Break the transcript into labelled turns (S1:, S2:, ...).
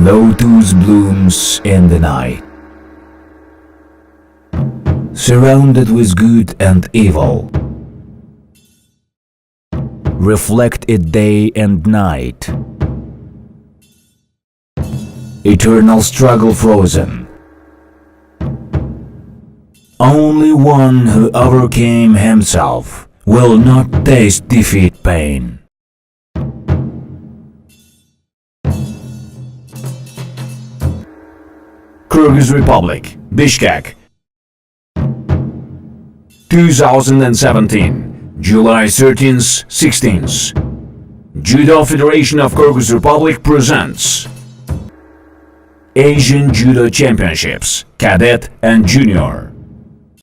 S1: Lotus blooms in the night. Surrounded with good and evil. Reflect it day and night. Eternal struggle frozen. Only one who overcame himself will not taste defeat pain. Kyrgyz Republic, Bishkek, 2017, July 13th, 16th. Judo Federation of Kyrgyz Republic presents Asian Judo Championships, Cadet and Junior.